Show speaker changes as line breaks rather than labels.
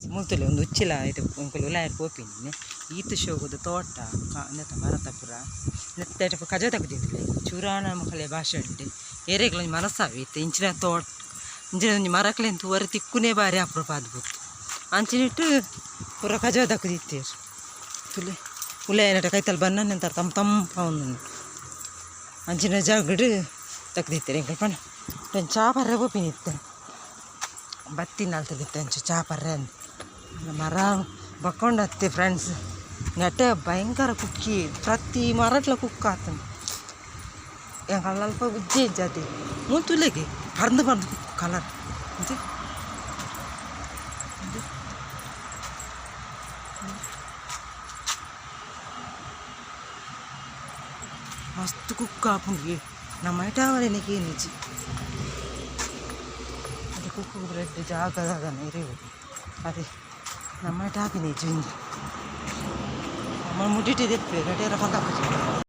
ಮುಲ್ತುಲೆ ಒಂದು ಉಚ್ಚಿಲ ಇದು ಒಂಕುಲು ಉಲಾಯರ್ ಪೋಪಿನಿ ಈತ ಶೋಗದ ತೋಟ ನೆತ್ತ ಮರತಪುರ ನೆತ್ತ ಕಜ ತಗದಿದ್ಲೆ ಚೂರಾಣ ಮಕ್ಕಳ ಭಾಷೆ ಉಂಟು ಏರೆಗ್ಲ ಮನಸ್ಸಾವಿ ಇತ್ತು ಇಂಚಿನ ತೋಟ ಇಂಚಿನ ಒಂಜಿ ಮರಕ್ಲೆಂತ ಹೊರ ತಿಕ್ಕುನೇ ಬಾರಿ ಅಪರೂಪ ಅದ್ಭುತ ಅಂಚಿನಿಟ್ಟು ಪೂರ ಕಜ ತಗದಿತ್ತೇರು ತುಲೆ ಉಲಾಯನಟ ಕೈತಲ್ ಬನ್ನ ಅಂತಾರೆ ತಂಪ ಅವನು ಅಂಚಿನ ಜಾಗಡು ತಗದಿತ್ತೇರು ಎಂಕಲ್ ಪಣ ಚಾ ಪರ್ರೆ ಪೋಪಿನಿ ಇತ್ತು ಬತ್ತಿನ ಅಲ್ತದಿತ್ತು ಅಂಚು ಚಾ ಪರ್ರೆ ಅಂತ ಮರ ಬಕ್ಕೊಂಡತ್ತೆ ಫ್ರೆಂಡ್ಸ್ ನೆಟ್ಟೆ ಭಯಂಕರ ಕುಕ್ಕಿ ಪ್ರತಿ ಮರಟ್ಲ ಕುಕ್ಕ ಆತನು ಅಲ್ಪ ಉಜ್ಜೆ ಜಾತಿ ಮುಂತುಲೆಗೆ ಪರ್ದು ಕುಕ್ಕು ಕಲರ್ ಮಸ್ತ್ ಕುಕ್ಕ ಆಪುಂಡು ನಮ್ಮ ಐಟಾವರೇನಿಗೆ ಏನಿಜಿ ಅದು ಕುಕ್ಕು ಬ್ರೆಡ್ ಜಾಗದಾಗ ಇರೇವು ಅದೇ ನಮ್ಮ ಟಾಪಿನಿ ಜುಂಜಿ ನಮ್ಮ ಮುಟ್ಟಿಟ್ಟಿದೆ ಗಡಿಯಾರ ಪಕ್ಕ